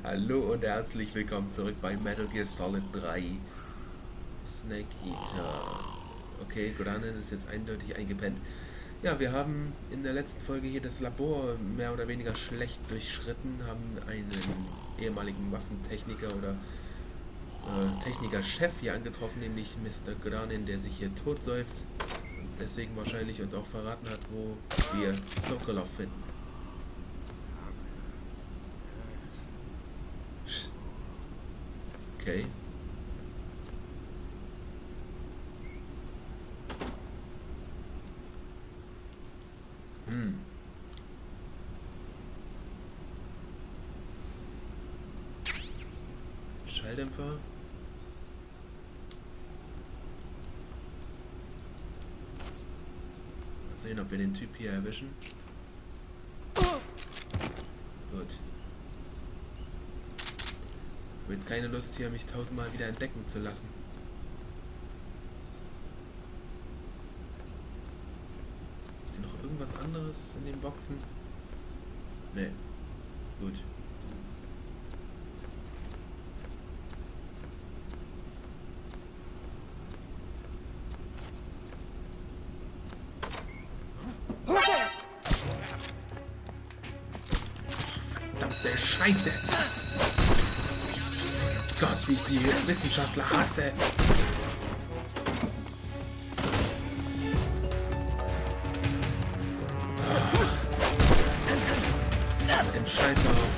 Hallo und herzlich willkommen zurück bei Metal Gear Solid 3 Snake Eater. Okay, Granin ist jetzt eindeutig eingepennt. Ja, wir haben in der letzten Folge hier das Labor mehr oder weniger schlecht durchschritten, haben einen ehemaligen Waffentechniker oder Techniker-Chef hier angetroffen, nämlich Mr. Granin, der sich hier totsäuft und deswegen wahrscheinlich uns auch verraten hat, wo wir Sokolov finden. Okay. Schalldämpfer. Mal sehen, ob wir den Typ hier erwischen. Gut. Ich habe jetzt keine Lust, hier mich tausendmal wieder entdecken zu lassen. Ist hier noch irgendwas anderes in den Boxen? Nee. Gut. Verdammte Scheiße! Gott, wie ich die Wissenschaftler hasse! Mit dem Scheiß auf.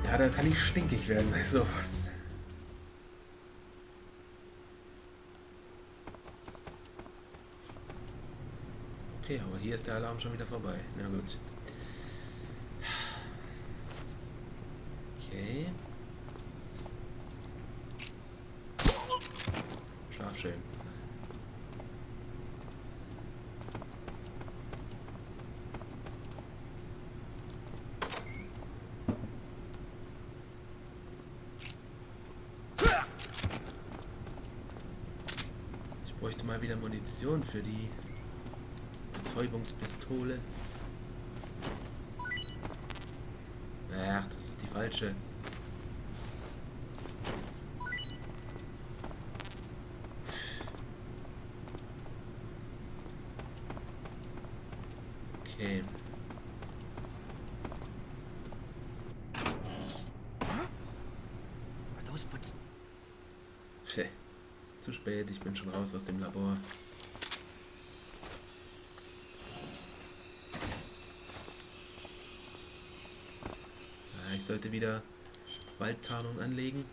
Ja, da kann ich stinkig werden bei sowas. Okay, aber hier ist der Alarm schon wieder vorbei. Na gut. Okay. Scharfschön. Ich bräuchte mal wieder Munition für die Betäubungspistole. Ach, das ist die falsche. Okay. Zu spät, ich bin schon raus aus dem Labor. Ich sollte wieder Waldtarnung anlegen.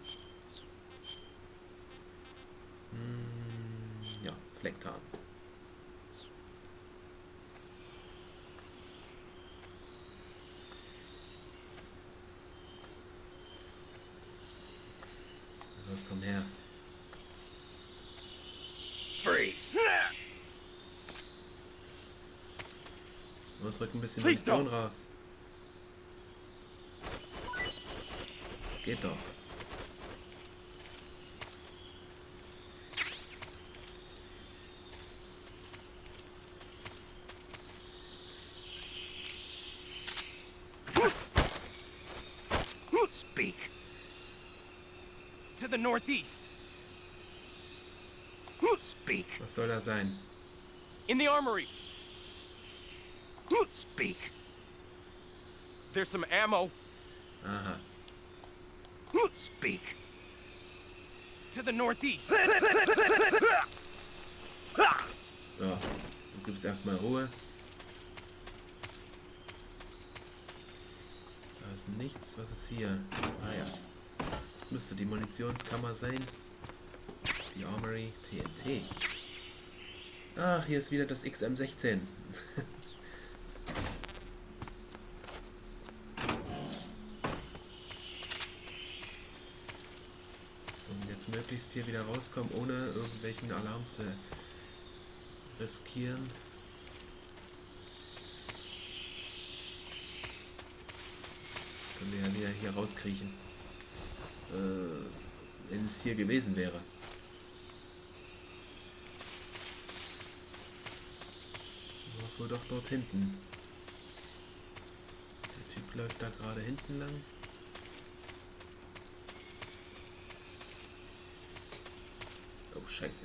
Ja, Flecktarn. Los, komm her. Freeze! Los, rück ein bisschen Munition raus. Geht doch. Speak. To the northeast. Speak. Was soll das sein? In the armory. Speak. There's some ammo. Aha. Speak. To the northeast. So, du gibst erstmal Ruhe. Da ist nichts. Was ist hier? Ah ja. Das müsste die Munitionskammer sein. Die Armory TNT. Ach, hier ist wieder das XM16. So, und jetzt möglichst hier wieder rauskommen, ohne irgendwelchen Alarm zu riskieren. Können wir ja wieder hier rauskriechen. Wenn es hier gewesen wäre. War es wohl doch dort hinten. Der Typ läuft da gerade hinten lang. Oh, scheiße.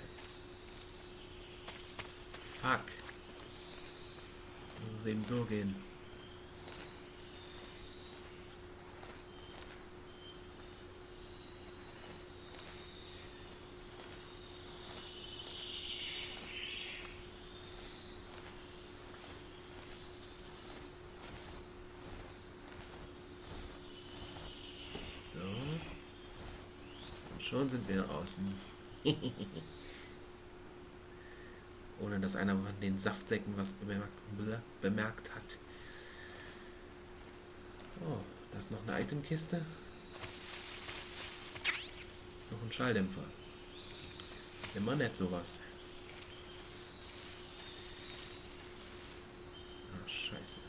Fuck. Muss es eben so gehen. So. Und schon sind wir draußen. Ohne dass einer von den Saftsäcken was bemerkt hat. Oh, da ist noch eine Itemkiste. Noch ein Schalldämpfer. Immer nett sowas. Ah, scheiße.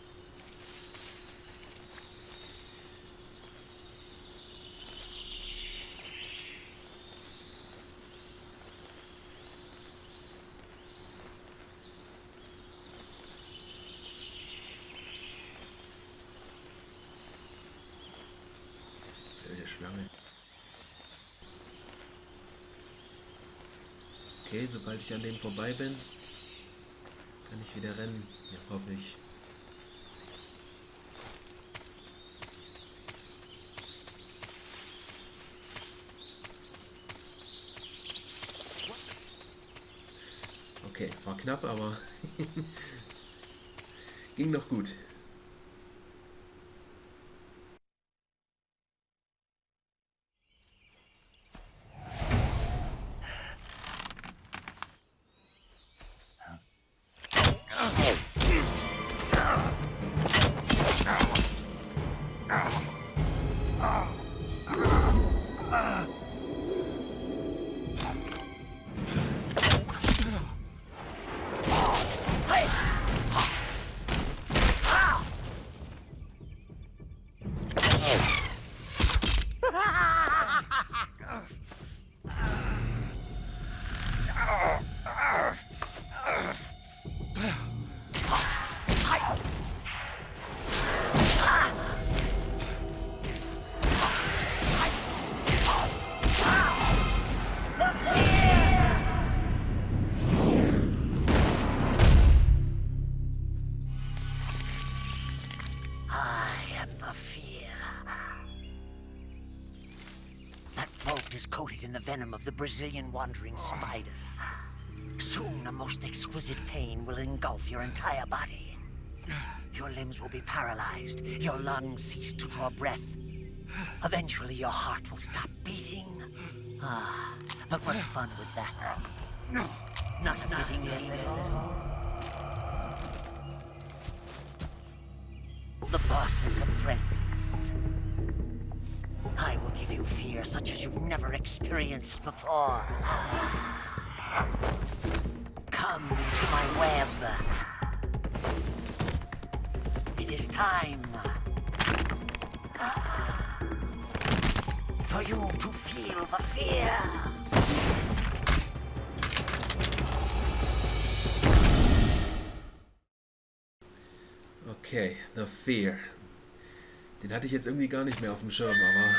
Schlange. Okay, sobald ich an dem vorbei bin, kann ich wieder rennen. Ja, hoffe ich. Okay, war knapp, aber ging noch gut. Coated in the venom of the Brazilian wandering spider. Soon, a most exquisite pain will engulf your entire body. Your limbs will be paralyzed, your lungs cease to draw breath. Eventually, your heart will stop beating. Ah, but what fun would that be? Not a fitting end at all. The boss's apprentice. I will give you fear such as you've never experienced before. Come into my web. It is time for you to feel the fear. Okay, the fear. Den hatte ich jetzt irgendwie gar nicht mehr auf dem Schirm, aber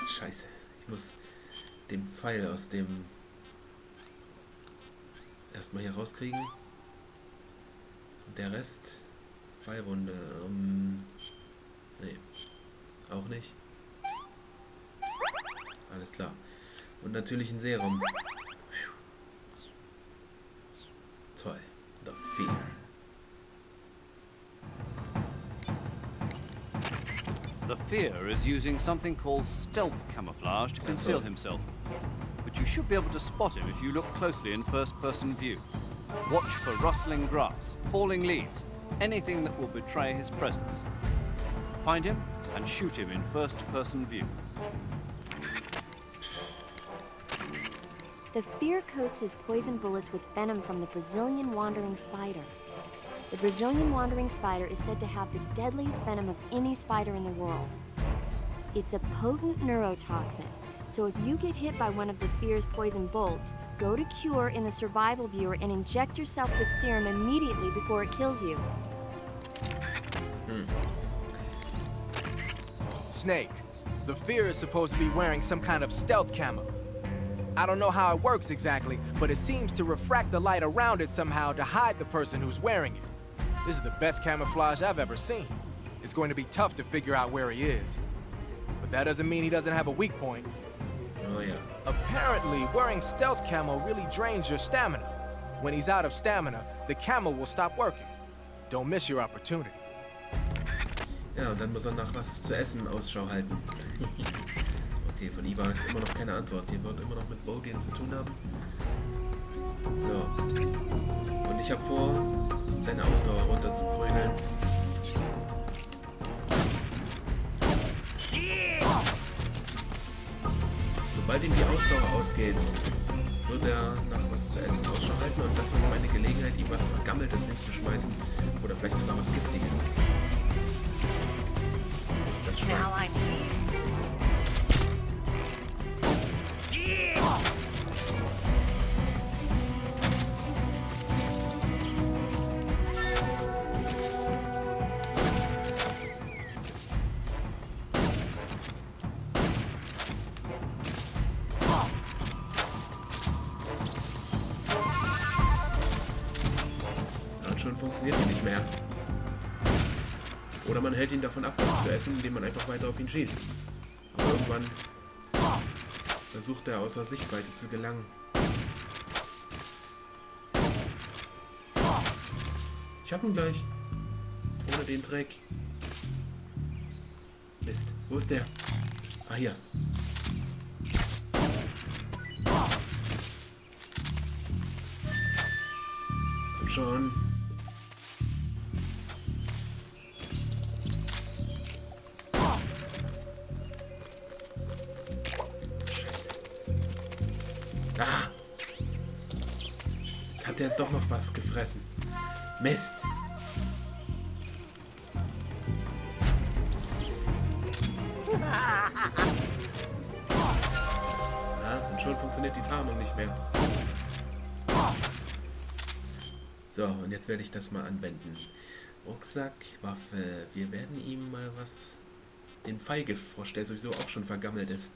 scheiße. Ich muss den Pfeil aus dem erstmal hier rauskriegen. Und der Rest. Pfeilwunde. Nee. Auch nicht. Alles klar. Und natürlich ein Serum. Toll. The Fear. The Fear is using something called stealth camouflage to conceal himself. But you should be able to spot him if you look closely in first-person view. Watch for rustling grass, falling leaves, anything that will betray his presence. Find him and shoot him in first-person view. The Fear coats his poison bullets with venom from the Brazilian wandering spider. The Brazilian wandering spider is said to have the deadliest venom of any spider in the world. It's a potent neurotoxin. So if you get hit by one of the fear's poison bolts, go to Cure in the survival viewer and inject yourself with serum immediately before it kills you. Snake, the fear is supposed to be wearing some kind of stealth camo. I don't know how it works exactly, but it seems to refract the light around it somehow to hide the person who's wearing it. This is the best camouflage I've ever seen. It's going to be tough to figure out where he is. But that doesn't mean he doesn't have a weak point. Oh ja. Apparently, wearing stealth camo really drains your stamina. When he's out of stamina, the camo will stop working. Don't miss your opportunity. Ja, und dann muss er nach was zu essen Ausschau halten. Okay, von Ivan ist immer noch keine Antwort. Die wird immer noch mit Wohlgehen zu tun haben. So. Und ich habe vor, seine Ausdauer runter zu prügeln. Sobald ihm die Ausdauer ausgeht, wird er nach was zu essen Ausschau halten. Und das ist meine Gelegenheit, ihm was Vergammeltes hinzuschmeißen. Oder vielleicht sogar was Giftiges. Wo ist das Schwein? Now I'm here. Und schon funktioniert die nicht mehr. Oder man hält ihn davon ab, was zu essen, indem man einfach weiter auf ihn schießt. Aber irgendwann versucht er außer Sichtweite zu gelangen. Ich hab ihn gleich. Ohne den Dreck. Mist. Wo ist der? Ah, hier. Komm schon. Scheiße. Ah! Jetzt hat er doch noch was gefressen. Mist! Ja, und schon funktioniert die Tarnung nicht mehr. So, und jetzt werde ich das mal anwenden. Rucksack, Waffe. Wir werden ihm mal was... den Pfeilgift vorstellen, sowieso auch schon vergammelt ist.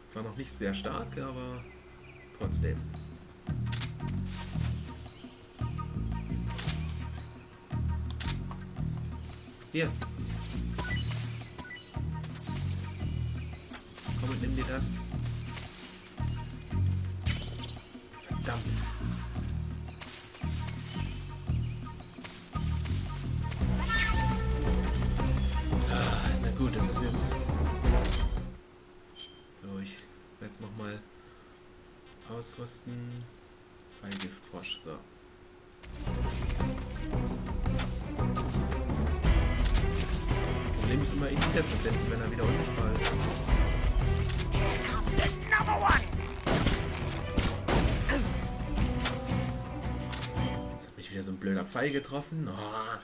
Zwar noch nicht sehr stark, aber trotzdem. Hier. Komm und nimm dir das. Verdammt. Na gut, das ist jetzt... So, ich werde es nochmal ausrüsten. Pfeilgiftfrosch, so. Das Problem ist immer, ihn wiederzufinden, wenn er wieder unsichtbar ist. Jetzt hat mich wieder so ein blöder Pfeil getroffen. Oh.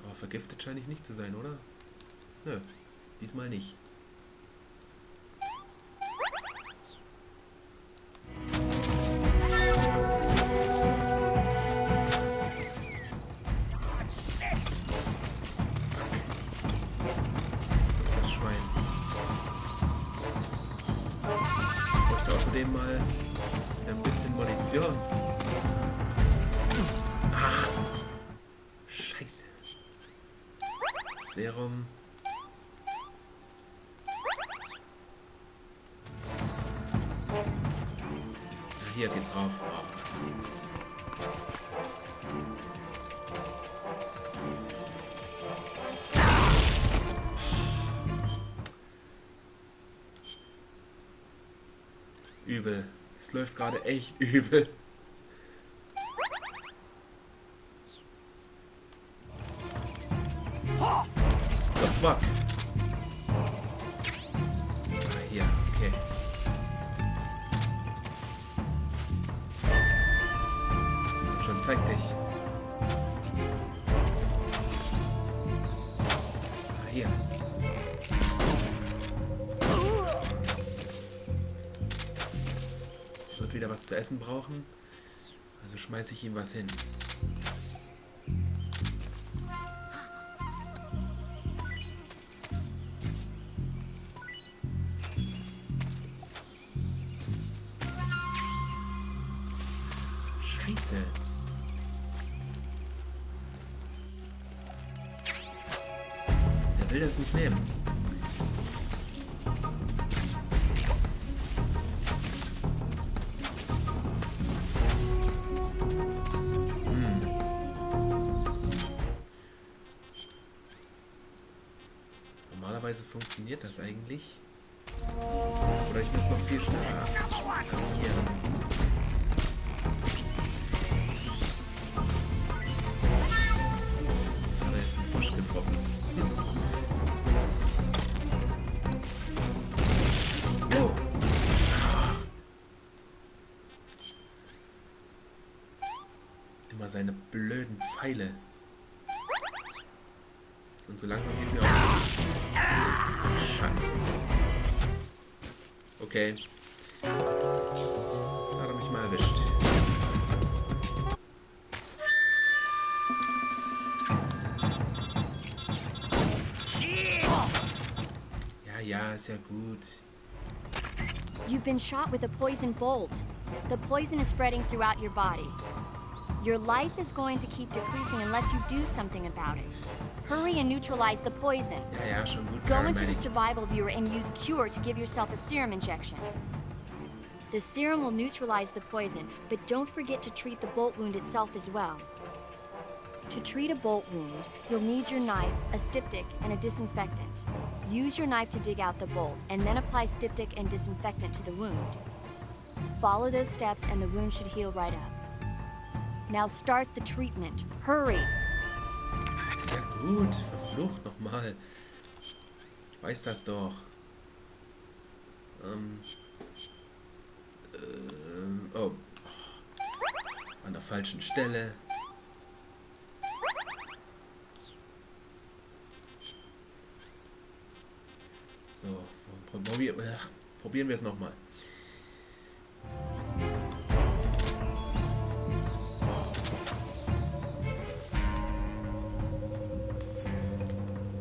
Aber vergiftet scheine ich nicht zu sein, oder? Nö, diesmal nicht. Wo ist das Schwein? Ich bräuchte außerdem mal wieder ein bisschen Munition. Ah! Scheiße. Serum. Ja, hier geht's rauf. Übel. Es läuft gerade echt übel. The fuck? Ah, hier, okay. Komm schon, zeig dich. wieder was zu essen brauchen. Also schmeiße ich ihm was hin. Scheiße. Der will das nicht nehmen. Normalerweise funktioniert das eigentlich. Oder ich muss noch viel schneller agieren. Hat er jetzt einen Frosch getroffen. Oh. Ach. Immer seine blöden Pfeile. Und so langsam geht mir auch... Scheiße. Okay. Da hat er mich mal erwischt. Ja, ist ja gut. You've been shot with a poison bolt. The poison is spreading throughout your body. Your life is going to keep decreasing unless you do something about it. Hurry and neutralize the poison. Ja, schon gut. Go into the survival viewer and use Cure to give yourself a serum injection. The serum will neutralize the poison, but don't forget to treat the bolt wound itself as well. To treat a bolt wound, you'll need your knife, a styptic, and a disinfectant. Use your knife to dig out the bolt, and then apply styptic and disinfectant to the wound. Follow those steps and the wound should heal right up. Now start the treatment. Hurry! Ist ja gut. Verflucht nochmal. Ich weiß das doch. Oh. An der falschen Stelle. So, probieren wir es nochmal.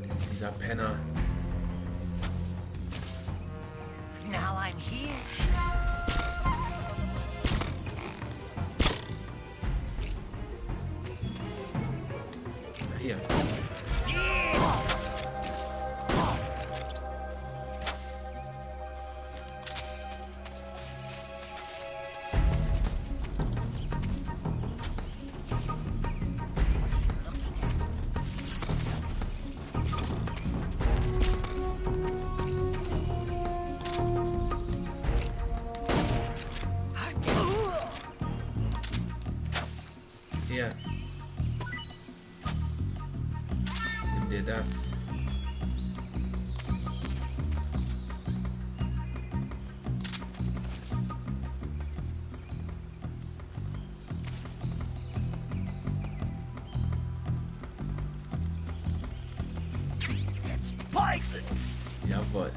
Ist dieser Penner. Now I'm here. Scheiße. Na hier. Hier. Nimm dir das. It's poisoned. Jawohl.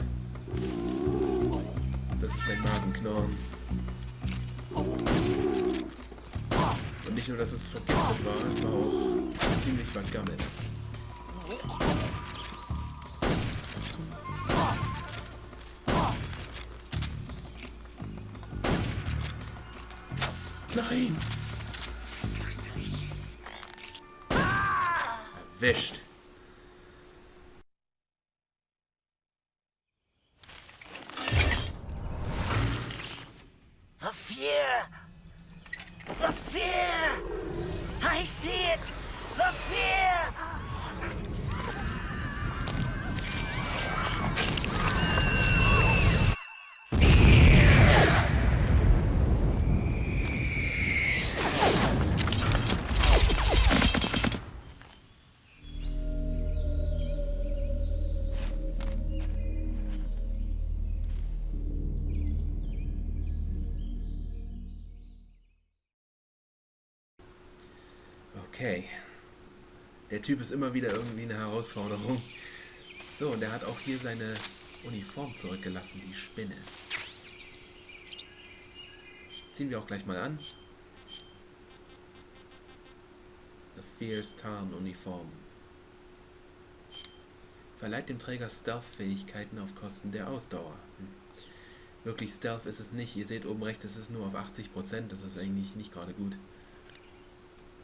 Das ist ein Magenknorren. Und nicht nur, dass es vergiftet war, es war auch ziemlich vergammelt. Nein! Erwischt. The fear! The fear! I see it! The fear! Okay. Der Typ ist immer wieder irgendwie eine Herausforderung. So, und er hat auch hier seine Uniform zurückgelassen, die Spinne. Ziehen wir auch gleich mal an. The Fierce Tarnuniform. Verleiht dem Träger Stealth-Fähigkeiten auf Kosten der Ausdauer. Wirklich Stealth ist es nicht. Ihr seht oben rechts, es ist nur auf 80%. Das ist eigentlich nicht gerade gut.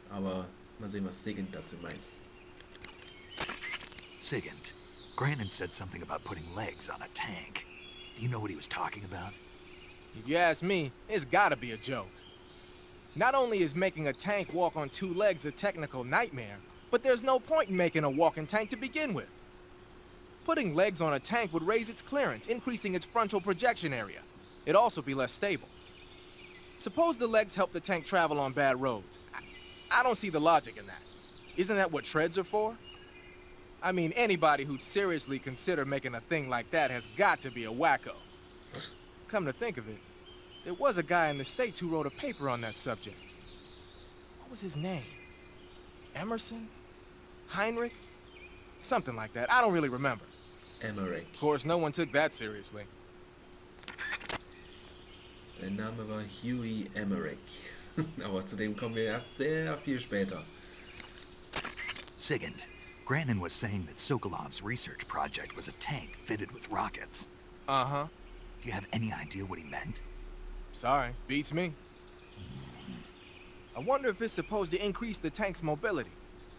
Aber mal sehen, was Sigint dazu meint. Sigint, Granin said something about putting legs on a tank. Do you know what he was talking about? If you ask me, it's gotta be a joke. Not only is making a tank walk on two legs a technical nightmare, but there's no point in making a walking tank to begin with. Putting legs on a tank would raise its clearance, increasing its frontal projection area. It'd also be less stable. Suppose the legs help the tank travel on bad roads. I don't see the logic in that. Isn't that what treads are for? I mean, anybody who'd seriously consider making a thing like that has got to be a wacko. Come to think of it, there was a guy in the States who wrote a paper on that subject. What was his name? Emerson? Heinrich? Something like that. I don't really remember. Emmerich. Of course, no one took that seriously. Sein Name war Huey Emmerich. Aber zu dem kommen wir erst sehr viel später. Sigint, Granin was saying that Sokolov's research project was a tank fitted with rockets. Uh-huh. Do you have any idea what he meant? Sorry, beats me. I wonder if it's supposed to increase the tank's mobility,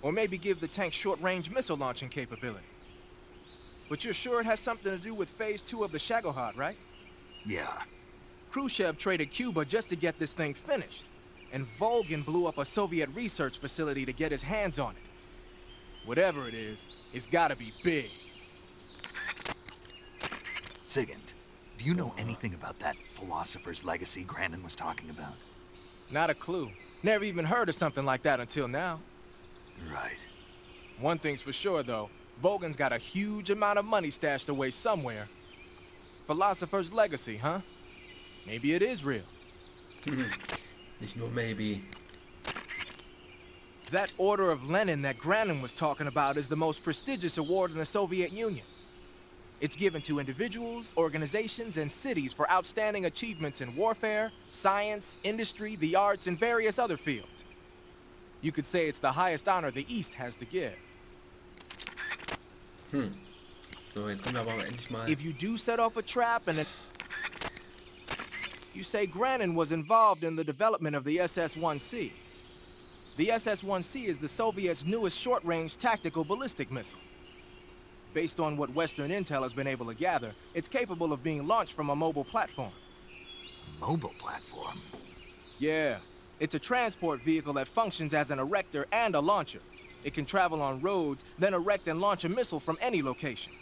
or maybe give the tank short-range missile launching capability. But you're sure it has something to do with Phase 2 of the Shagohod, right? Yeah. Khrushchev traded Cuba just to get this thing finished, and Volgin blew up a Soviet research facility to get his hands on it. Whatever it is, it's gotta be big. Sigint, do you know anything about that philosopher's legacy Granin was talking about? Not a clue. Never even heard of something like that until now. Right. One thing's for sure, though. Volgin's got a huge amount of money stashed away somewhere. Philosopher's legacy, huh? Maybe it is real. Nicht nur maybe. That Order of Lenin that Granin was talking about is the most prestigious award in the Soviet Union. It's given to individuals, organizations, and cities for outstanding achievements in warfare, science, industry, the arts, and various other fields. You could say it's the highest honor the East has to give. So, jetzt kommen wir aber endlich mal. If you do set off a trap and you say Granin was involved in the development of the SS-1C. The SS-1C is the Soviets' newest short-range tactical ballistic missile. Based on what Western intel has been able to gather, it's capable of being launched from a mobile platform. Mobile platform? Yeah, it's a transport vehicle that functions as an erector and a launcher. It can travel on roads, then erect and launch a missile from any location.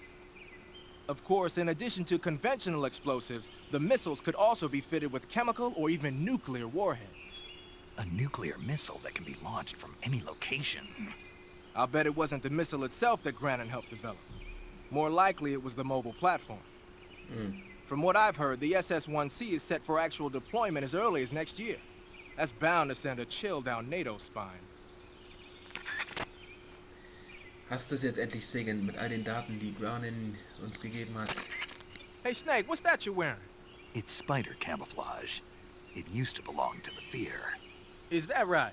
Of course, in addition to conventional explosives, the missiles could also be fitted with chemical or even nuclear warheads. A nuclear missile that can be launched from any location. I'll bet it wasn't the missile itself that Granin helped develop. More likely, it was the mobile platform. From what I've heard, the SS-1C is set for actual deployment as early as next year. That's bound to send a chill down NATO's spine. Hast du es jetzt endlich, Sigint, mit all den Daten, die Granin uns gegeben hat? Hey, Snake, what's that you're wearing? It's spider camouflage. It used to belong to the Fear. Is that right?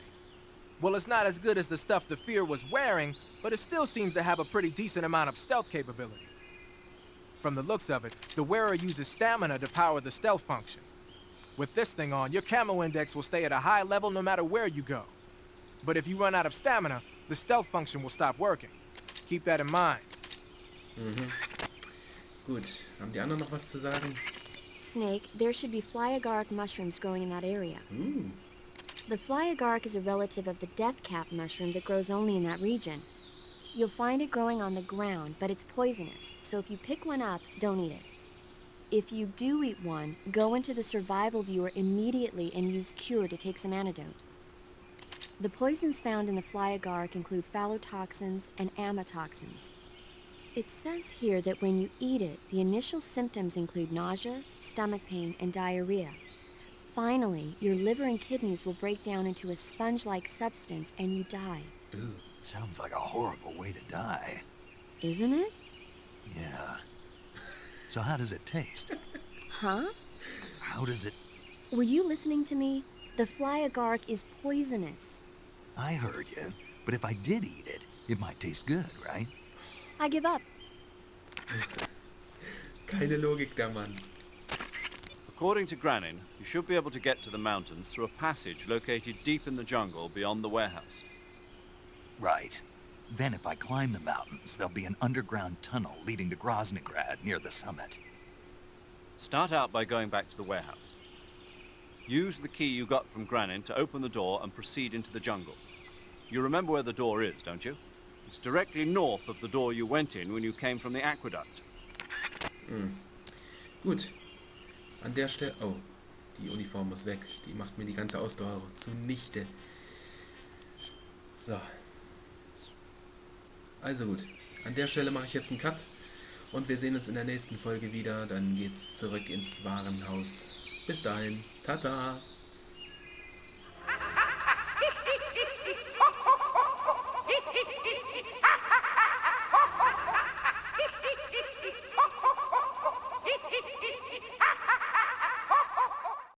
Well, it's not as good as the stuff the Fear was wearing, but it still seems to have a pretty decent amount of stealth capability. From the looks of it, the wearer uses stamina to power the stealth function. With this thing on, your camo index will stay at a high level no matter where you go. But if you run out of stamina, the stealth function will stop working. Keep that in mind. Gut, haben die anderen noch was zu sagen? Snake, there should be fly agaric mushrooms growing in that area. Ooh. The fly agaric is a relative of the death cap mushroom that grows only in that region. You'll find it growing on the ground, but it's poisonous, so if you pick one up, don't eat it. If you do eat one, go into the survival viewer immediately and use cure to take some antidote. The poisons found in the fly agaric include phallotoxins and amatoxins. It says here that when you eat it, the initial symptoms include nausea, stomach pain, and diarrhea. Finally, your liver and kidneys will break down into a sponge-like substance and you die. Ooh, sounds like a horrible way to die. Isn't it? Yeah. So how does it taste? Huh? How does it... Were you listening to me? The fly agaric is poisonous. I heard you, but if I did eat it, it might taste good, right? I give up. Keine Logik, der Mann. According to Granin, you should be able to get to the mountains through a passage located deep in the jungle beyond the warehouse. Right. Then if I climb the mountains, there'll be an underground tunnel leading to Groznygrad near the summit. Start out by going back to the warehouse. Use the key you got from Granin to open the door and proceed into the jungle. You remember where the door is, don't you? It's directly north of the door you went in when you came from the aqueduct. Gut. An der Stelle... Oh, die Uniform muss weg. Die macht mir die ganze Ausdauer zunichte. So. Also gut. An der Stelle mache ich jetzt einen Cut. Und wir sehen uns in der nächsten Folge wieder. Dann geht's zurück ins Warenhaus. Bis dahin. Tata.